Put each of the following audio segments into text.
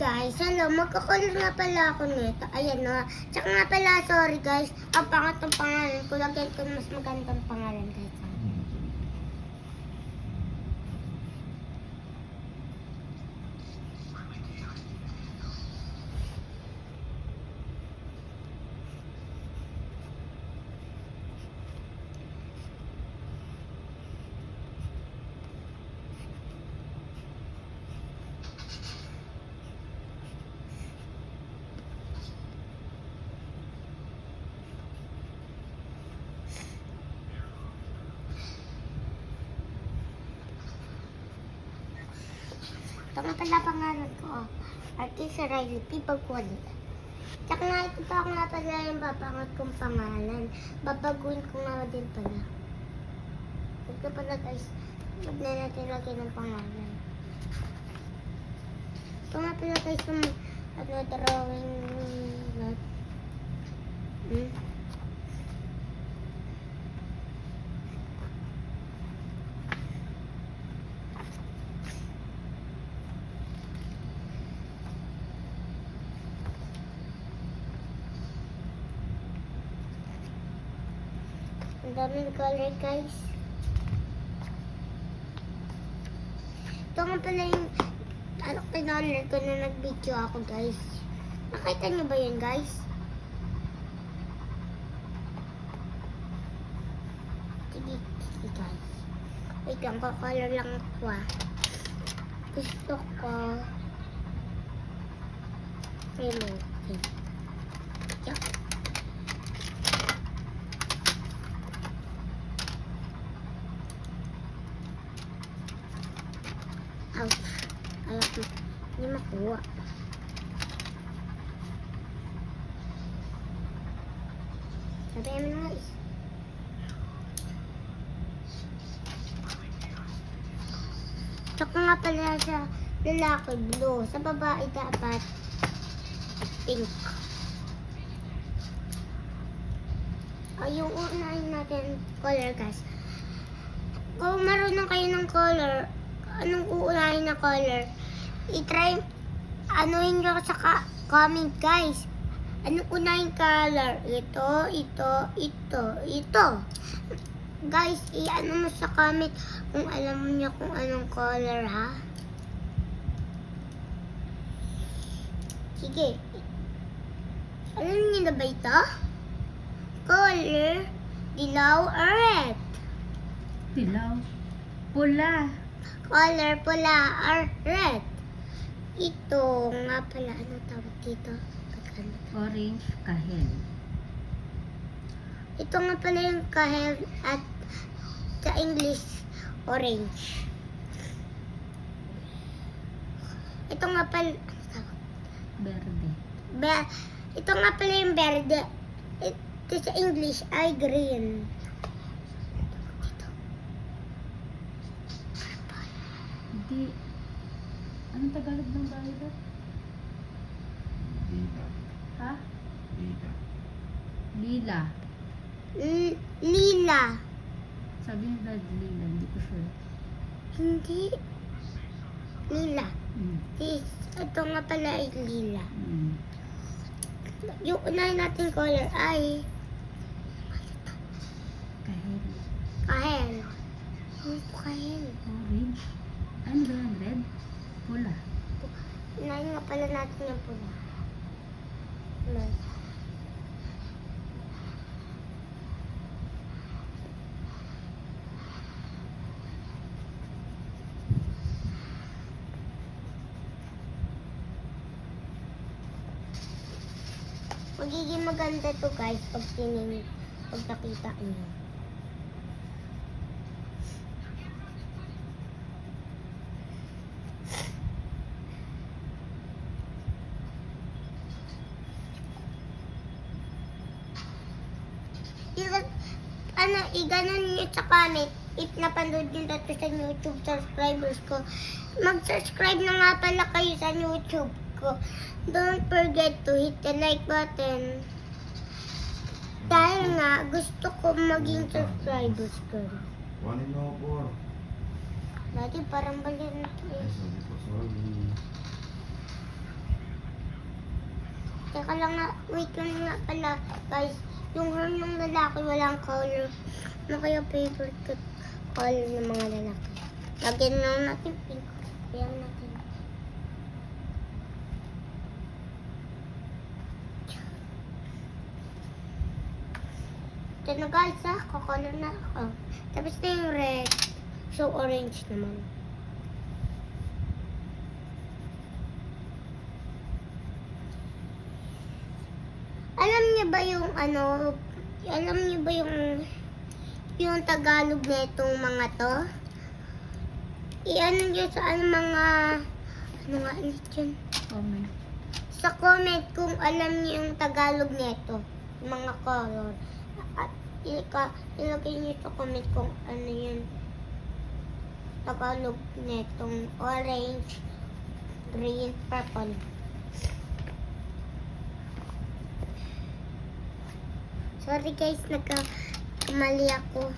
Guys, hello, magkakulor nga pala ako nito. Ayan na. Tsaka nga pala, sorry guys. Ang pangat ng pangalan ko. Lagyan ko mas magandang pangalan guys. Ito nga pala pangalan ko. Artista Riley P. Pagkulit. Tsaka nga ito pa nga pala yung babangat kong pangalan. Babaguhin ko nga din pala. Ito pala guys. Huwag na natin lagyan ng pangalan. Ito nga pala guys yung drawing. Ang daming color guys. Ito nga pala yung pinolor ko na nag-video ako guys. Nakita niyo ba yun guys? Sige guys. Wait lang, color lang ako Gusto ko remove. Yeah. Ouch. Ayaw ko. Hindi makuha. Sabihin mo na guys. Tsaka nga pala sa lalaki blue. Sa babae dapat pink. Yung unahin natin color guys. Kung marunong kayo ng color, anong uunahin na color? I-try, anuhin nyo sa comment guys. Anong unahin color? Ito. Guys, i-ano mo sa comment kung alam niyo kung anong color ha. Sige. Alam niyo na ba ito? Color, dilaw or red? Dilaw. Pula. Color pula or red. Ito nga pala, ano tawag dito? Orange, kahel. Ito nga pala yung kahel at sa English, orange. Ito nga pala, ano tawag? Verde. Ito nga pala yung verde. Ito sa English ay green. Hindi. Anong Tagalog ng violet? Lila. Ha? Lila. Lila. Lila. Sabi ni Dad, lila. Hindi ko sure. Hindi. Lila. Mm. Ito nga pala ay lila. Mm. Yung unahin natin color ay Kahel. kahel. Ano po kahel? Orange. Ano ba yan? Red? Pula. Unahin nga pala natin yung pula. Magiging maganda to guys pag nakita niyo. I-ganon nyo sa comment if napanood nyo dito sa YouTube subscribers ko. Mag-subscribe na nga pala kayo sa YouTube ko. Don't forget to hit the like button. Dahil nga, gusto ko maging subscribers ko. 104. Dati parang bali na ito Ay, eh. sorry po, sorry. Teka lang nga, wait lang nga pala, guys. Yung hair ng lalaki walang color. Ano kaya favorite ko color ng mga lalaki? Lagyan lang natin pink. Ayan natin. Ito na guys kukolor na ako. Tapos na yung red. So orange naman. Alam niyo ba yung alam niyo ba yung Tagalog nitong mga to? I-ano niyo sa mga, nga ulit yun? Comment. Sa comment kung alam niyo yung Tagalog nito, yung mga color. At ilagay niyo sa comment kung ano yun. Tagalog netong orange, green, purple. Sorry guys, nagkamali ako.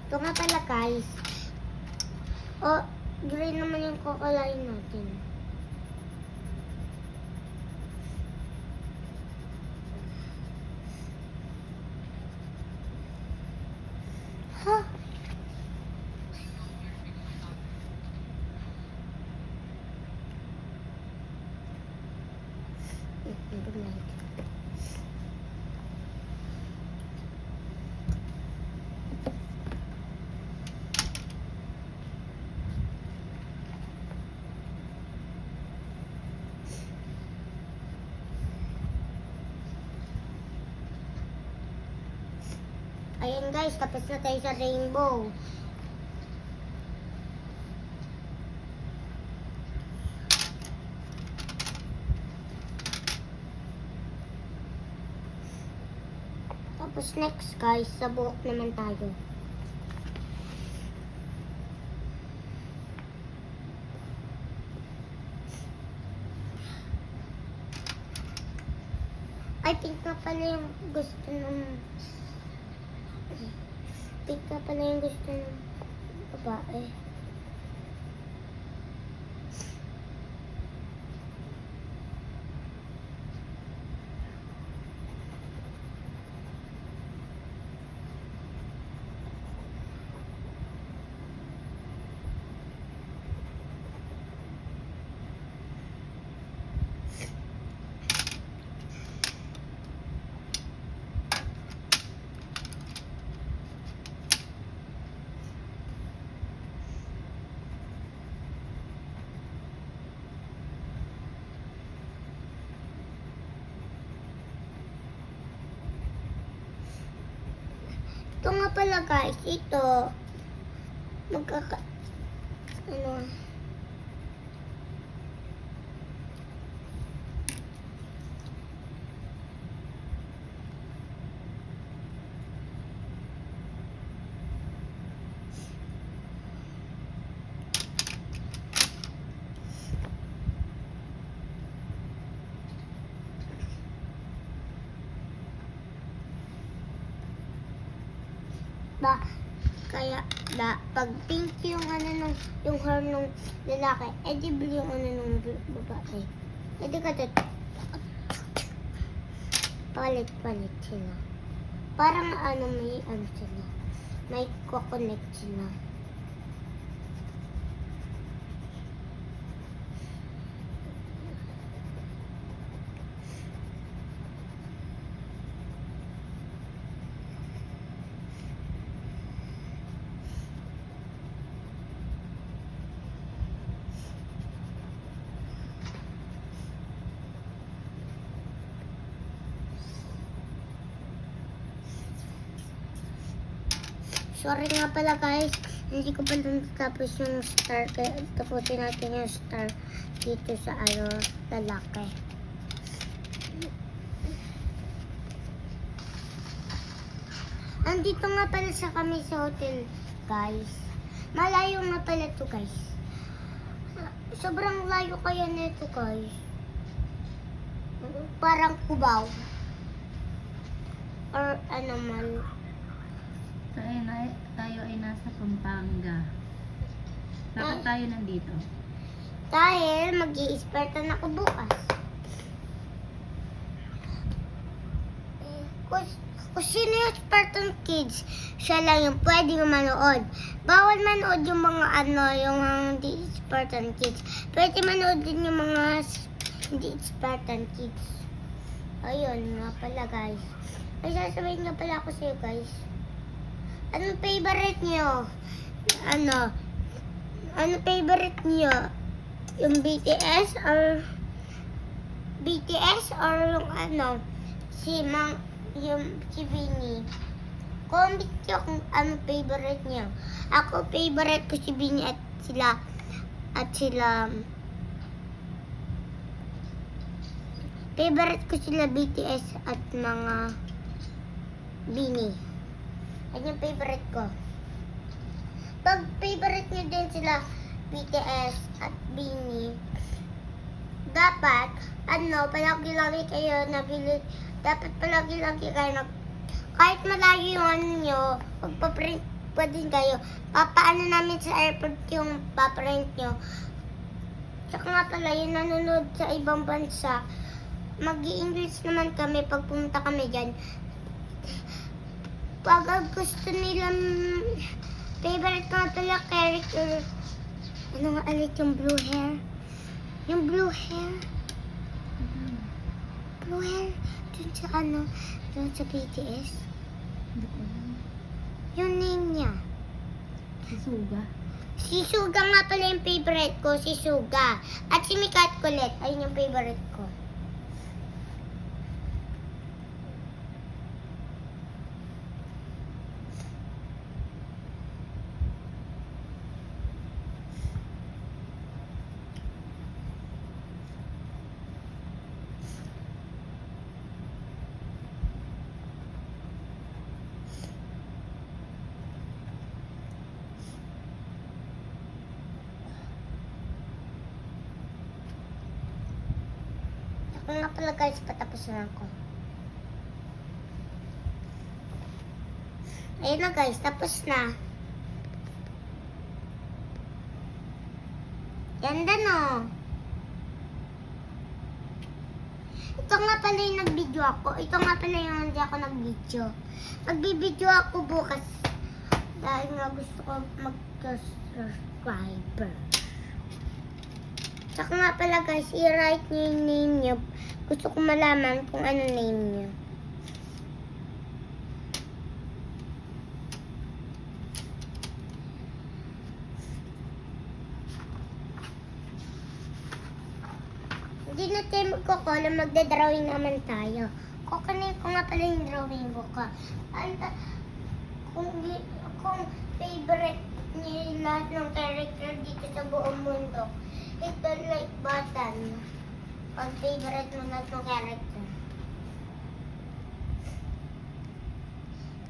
Ito nga pala guys. Oh, green naman yung kukulain natin. Ha? Ayan guys, tapos na tayo sa rainbow. Tapos next guys, sa buhok naman tayo. I think na pala yung gusto ng pink na pala yung gusto ng babae. Ito nga pala guys, ito pag pink yung yung hair nung lalaki, edi blue yung nung babae. Edi ka palit sila. Parang may sila. May connect sila. Sorry nga pala guys, hindi ko pa natapos yung star, kaya tapusin natin yung star dito sa lalaki. Andito nga pala sa kami sa hotel, guys. Malayo nga pala to, guys. Sobrang layo kaya nito, guys. Parang Cubao. Or ano man. Tayo ay nasa Pampanga. Bakit tayo nandito? Dahil mag-i-experta na ako bukas. Kung sino yung Spartan Kids, siya lang yung pwedeng manood. Bawal manood yung mga yung hindi Spartan Kids. Pwede manood din yung mga hindi Spartan Kids. Ayun nga pala, guys. Ay, sasabihin nga pala ako sa'yo, guys. Anong favorite nyo? Ano favorite nyo? Yung BTS or yung yung si Vinny? Comment nyo kung ano favorite nyo. Ako, favorite ko si Vinny at sila favorite ko sila BTS at mga Vinny. Yan yung favorite ko. Pag favorite nyo din sila BTS at Vinny, dapat palagi-lagi kayo kahit malayo yung ano nyo, magpaprint pa din kayo. Papaano namin sa airport yung paprint nyo. Tsaka nga pala, yung nanonood sa ibang bansa, mag-i-English naman kami pag pumunta kami dyan. Pag gusto nilang favorite ko nga pala character, ano nga ulit yung blue hair? Yung blue hair? Blue hair? Dun sa BTS? Hindi ko alam. Yung name niya. Si Suga. Si Suga nga pala yung favorite ko, si Suga. At si Mikat Kulit, ayun yung favorite ko. Ako nga pala, guys, patapos na ako. Ayun na, guys, tapos na. Ganda, no? Ito nga pala yung nag-video ako. Ito nga pala yung hindi ako nag-video. Magbibideo ako bukas. Dahil nga gusto ko mag-subscriber. Saka nga pala, guys, i-write nyo yung name nyo. Gusto ko malaman kung ano name nyo. Hindi na tayo magkukula, magdadrawing naman tayo. Kukunin ko nga pala yung drawing ko. Kung favorite niyo lahat ng character dito sa buong mundo, hit the like button. Pag favorite mo lahat ng character.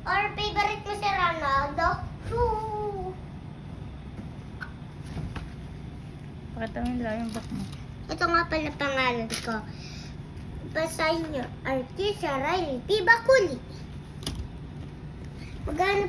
Or favorite mo si Ronaldo? True! Pakita mo yung drawing book mo. Ito nga pala pangalan ko. Basahin nyo. Artisa Riley P. Baculi. Maghanap